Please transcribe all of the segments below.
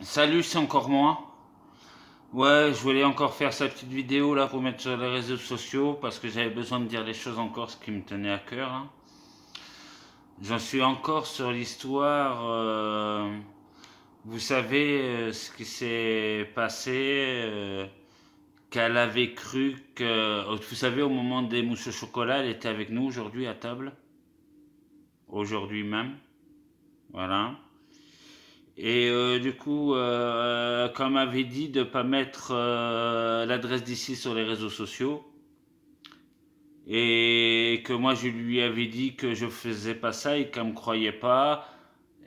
Salut, c'est encore moi. Ouais, je voulais encore faire cette petite vidéo là pour mettre sur les réseaux sociaux parce que j'avais besoin de dire les choses encore, ce qui me tenait à cœur, hein. J'en suis encore sur l'histoire. Vous savez ce qui s'est passé, qu'elle avait cru que. Vous savez, au moment des mousses au chocolat, elle était avec nous aujourd'hui à table. Aujourd'hui même. Voilà. Et du coup, comme elle m'avait dit de ne pas mettre l'adresse d'ici sur les réseaux sociaux, et que moi je lui avais dit que je faisais pas ça et qu'elle me croyait pas,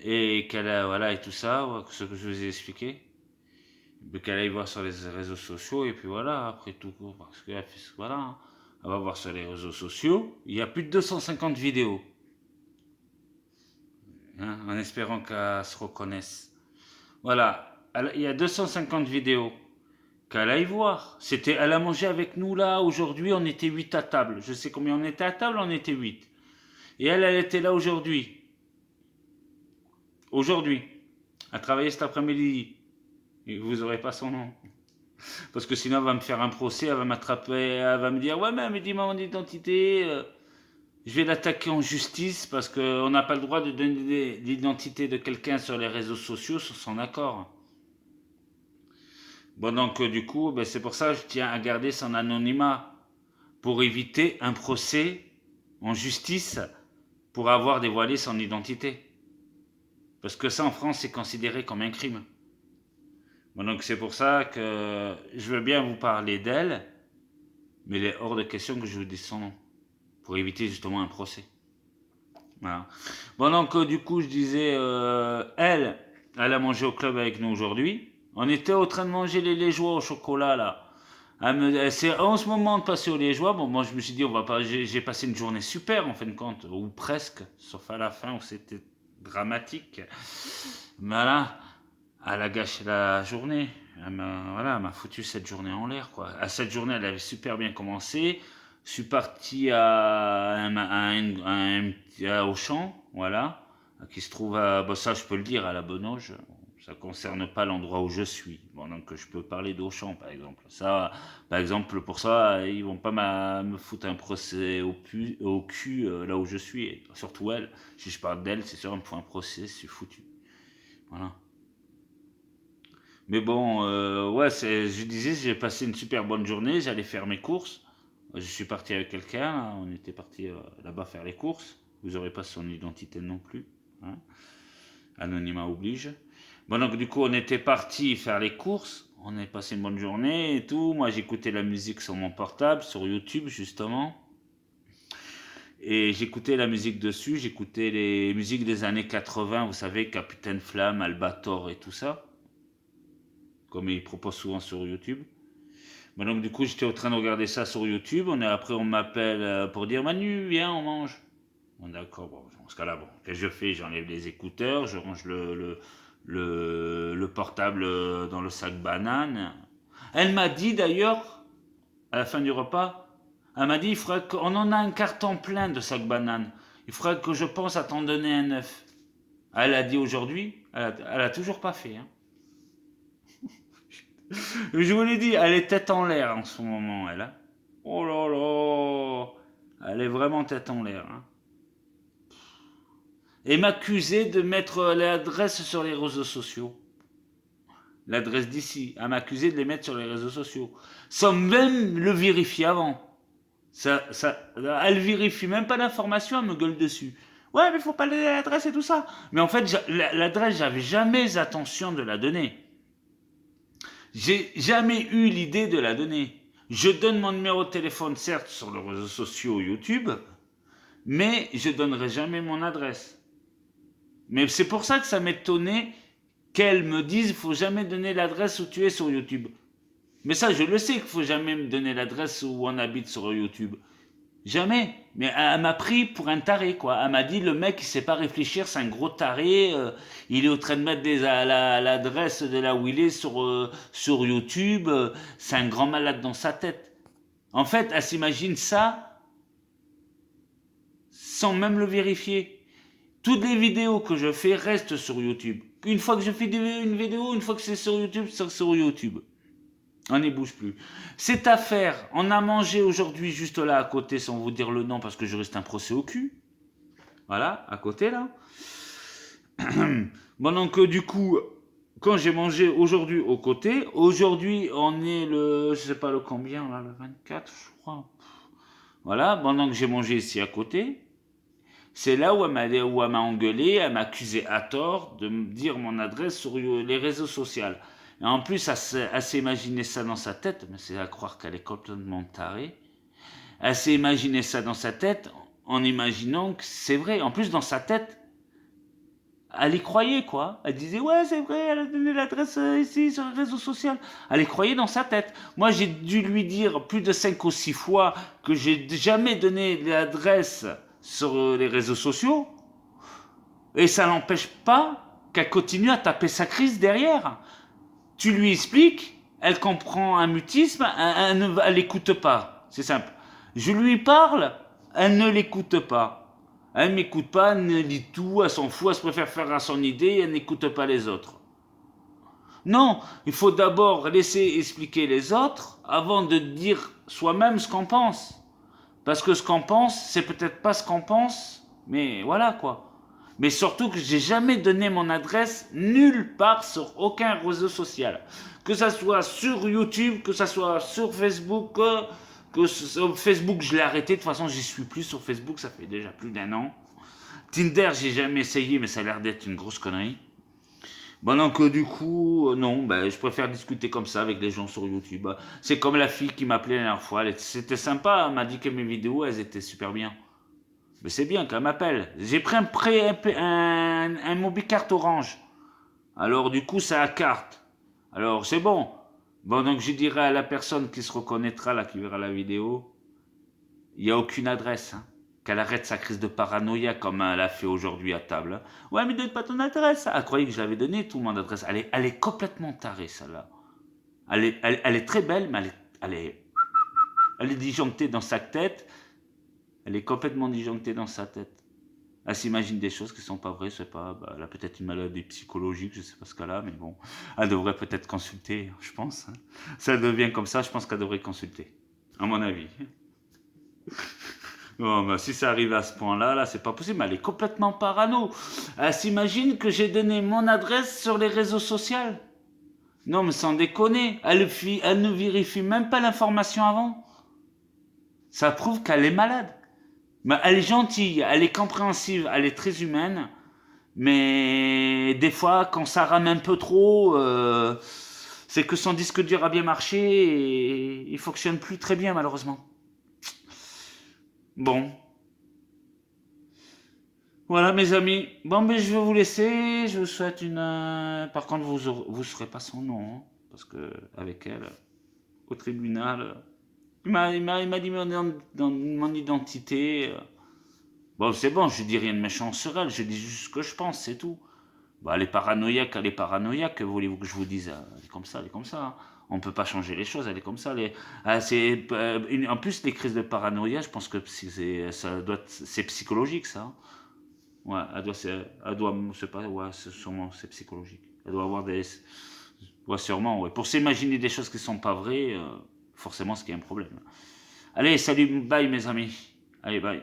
et qu'elle a, voilà, et tout ça, ouais, ce que je vous ai expliqué, mais qu'elle aille voir sur les réseaux sociaux, et puis voilà, après tout, parce que voilà, hein, elle va voir sur les réseaux sociaux, il y a plus de 250 vidéos, hein, en espérant qu'elle se reconnaisse. Voilà, il y a 250 vidéos. Qu'elle aille voir. C'était, elle a mangé avec nous là, aujourd'hui, on était 8 à table. Je sais combien on était à table, on était 8. Et elle était là aujourd'hui. Aujourd'hui. Elle travaillait cet après-midi. Et vous n'aurez pas son nom. Parce que sinon, elle va me faire un procès, elle va m'attraper, elle va me dire, ouais, mais elle me dit mon identité. Je vais l'attaquer en justice parce qu'on n'a pas le droit de donner l'identité de quelqu'un sur les réseaux sociaux sans son accord. Bon, donc, du coup, ben, c'est pour ça que je tiens à garder son anonymat, pour éviter un procès en justice pour avoir dévoilé son identité. Parce que ça, en France, c'est considéré comme un crime. Bon, donc c'est pour ça que je veux bien vous parler d'elle, mais il est hors de question que je vous dise son nom, pour éviter justement un procès. Voilà. Bon, donc du coup, je disais, elle a mangé au club avec nous aujourd'hui. On était en train de manger les Liégeois au chocolat, là. Elle s'est en ce moment de passer aux Liégeois. Bon, moi, je me suis dit, on va pas. J'ai passé une journée super, en fin de compte, ou presque, sauf à la fin où c'était dramatique. Mais là, elle a gâché la journée. Voilà, elle m'a foutu cette journée en l'air, quoi. À cette journée, elle avait super bien commencé. Je suis parti à Auchan, voilà, qui se trouve à. Bon, ça, je peux le dire, à la Bonauge. Ça ne concerne pas l'endroit où je suis. Bon, donc je peux parler d'Auchan, par exemple. Ça, par exemple, pour ça, ils vont pas me foutre un procès au cul là où je suis. Et surtout elle. Si je parle d'elle, c'est sûr, elle me faut un procès, c'est foutu. Voilà. Mais bon, ouais, je disais, j'ai passé une super bonne journée, j'allais faire mes courses. Je suis parti avec quelqu'un, hein, on était parti là-bas faire les courses. Vous n'aurez pas son identité non plus, hein. Anonymat oblige. Bon, donc du coup, on était parti faire les courses. On a passé une bonne journée et tout. Moi, j'écoutais la musique sur mon portable, sur YouTube, justement. Et j'écoutais la musique dessus. J'écoutais les musiques des années 80, vous savez, Capitaine Flamme, Albator et tout ça. Comme ils proposent souvent sur YouTube. Bon, donc du coup, j'étais en train de regarder ça sur YouTube. Après, on m'appelle pour dire Manu, viens, on mange. Bon, d'accord, bon, dans ce cas-là, bon, qu'est-ce que je fais? J'enlève les écouteurs, je range le portable dans le sac banane. Elle m'a dit d'ailleurs, à la fin du repas, elle m'a dit il faudrait qu'on en a un carton plein de sacs bananes. Il faudrait que je pense à t'en donner un neuf. Elle a dit aujourd'hui, elle a toujours pas fait, hein. Je vous l'ai dit, elle est tête en l'air en ce moment, elle, hein. Oh là là, elle est vraiment tête en l'air, hein. Et m'accuser de mettre l'adresse sur les réseaux sociaux. L'adresse d'ici. À m'accuser de les mettre sur les réseaux sociaux. Sans même le vérifier avant. Elle vérifie même pas l'information, elle me gueule dessus. Ouais, mais faut pas donner l'adresse et tout ça. Mais en fait, l'adresse, j'avais jamais intention de la donner. J'ai jamais eu l'idée de la donner. Je donne mon numéro de téléphone, certes, sur les réseaux sociaux YouTube, mais je donnerai jamais mon adresse. Mais c'est pour ça que ça m'étonnait qu'elle me dise faut jamais donner l'adresse où tu es sur YouTube. Mais ça, je le sais qu'il faut jamais me donner l'adresse où on habite sur YouTube. Jamais. Mais elle m'a pris pour un taré, quoi. Elle m'a dit le mec, il sait pas réfléchir, c'est un gros taré. Il est en train de mettre l'adresse de là où il est sur YouTube. C'est un grand malade dans sa tête. En fait, elle s'imagine ça sans même le vérifier. Toutes les vidéos que je fais restent sur YouTube. Une fois que je fais une vidéo, une fois que c'est sur YouTube, c'est sur YouTube. On n'y bouge plus. Cette affaire, on a mangé aujourd'hui juste là à côté, sans vous dire le nom parce que je reste un procès au cul. Voilà, à côté là. Bon donc du coup, quand j'ai mangé aujourd'hui au côté, aujourd'hui on est le, je sais pas le combien là, le 24 je crois. Voilà, pendant que j'ai mangé ici à côté, c'est là où elle m'a engueulé, elle m'a accusé à tort de me dire mon adresse sur les réseaux sociaux. Et en plus, elle s'est imaginé ça dans sa tête, mais c'est à croire qu'elle est complètement tarée. Elle s'est imaginé ça dans sa tête en imaginant que c'est vrai. En plus, dans sa tête, elle y croyait, quoi. Elle disait, ouais, c'est vrai, elle a donné l'adresse ici sur les réseaux sociaux. Elle y croyait dans sa tête. Moi, j'ai dû lui dire plus de 5 ou 6 fois que j'ai jamais donné l'adresse sur les réseaux sociaux. Et ça n'empêche pas qu'elle continue à taper sa crise derrière. Tu lui expliques, elle comprend un mutisme, elle n'écoute pas. C'est simple. Je lui parle, elle ne l'écoute pas. Elle ne m'écoute pas, elle ne lit tout, elle s'en fout, elle se préfère faire à son idée, elle n'écoute pas les autres. Non, il faut d'abord laisser expliquer les autres avant de dire soi-même ce qu'on pense. Parce que ce qu'on pense, c'est peut-être pas ce qu'on pense, mais voilà quoi. Mais surtout que j'ai jamais donné mon adresse nulle part sur aucun réseau social. Que ça soit sur YouTube, que ça soit sur Facebook, que sur Facebook je l'ai arrêté, de toute façon j'y suis plus sur Facebook, ça fait déjà plus d'1 an. Tinder j'ai jamais essayé mais ça a l'air d'être une grosse connerie. Bon donc du coup, non, ben, je préfère discuter comme ça avec les gens sur YouTube. C'est comme la fille qui m'appelait la dernière fois, c'était sympa, elle m'a dit que mes vidéos elles étaient super bien. Mais c'est bien qu'elle m'appelle. J'ai pris un mobicarte orange. Alors du coup, ça a carte. Alors c'est bon. Bon, donc je dirais à la personne qui se reconnaîtra, là, qui verra la vidéo, il n'y a aucune adresse. Hein. Qu'elle arrête sa crise de paranoïa comme elle a fait aujourd'hui à table. Hein. Ouais, mais donne pas ton adresse. Elle croyait que je l'avais donné, tout mon adresse. Elle est complètement tarée, celle-là. Elle est très belle, mais elle est disjonctée dans sa tête. Elle est complètement disjonctée dans sa tête. Elle s'imagine des choses qui sont pas vraies, c'est pas, bah, elle a peut-être une maladie psychologique, je sais pas ce qu'elle a, mais bon, elle devrait peut-être consulter, je pense. Hein. Si elle devient comme ça, je pense qu'elle devrait consulter, à mon avis. Bon, bah, si ça arrive à ce point-là, là, c'est pas possible, elle est complètement parano. Elle s'imagine que j'ai donné mon adresse sur les réseaux sociaux. Non, mais sans déconner, elle ne vérifie même pas l'information avant. Ça prouve qu'elle est malade. Mais elle est gentille, elle est compréhensive, elle est très humaine. Mais des fois, quand ça rame un peu trop, c'est que son disque dur a bien marché et il fonctionne plus très bien malheureusement. Bon, voilà mes amis. Bon, mais je vais vous laisser. Je vous souhaite une. Par contre, vous serez pas son nom, hein, parce que avec elle, au tribunal, il m'a dit mon identité. Bon, c'est bon, je dis rien de méchant sur elle, je dis juste ce que je pense, c'est tout. Bah, elle est paranoïaque, que voulez-vous que je vous dise? Elle est comme ça, elle est comme ça. Hein. On ne peut pas changer les choses, elle est comme ça. En plus, les crises de paranoïa, je pense que c'est psychologique, ça. Hein. Ouais, c'est pas, ouais, sûrement, c'est psychologique. Elle doit avoir des, ouais, sûrement, ouais. Pour s'imaginer des choses qui sont pas vraies, forcément, c'est qu'il y a un problème. Allez, salut, bye mes amis. Allez, bye.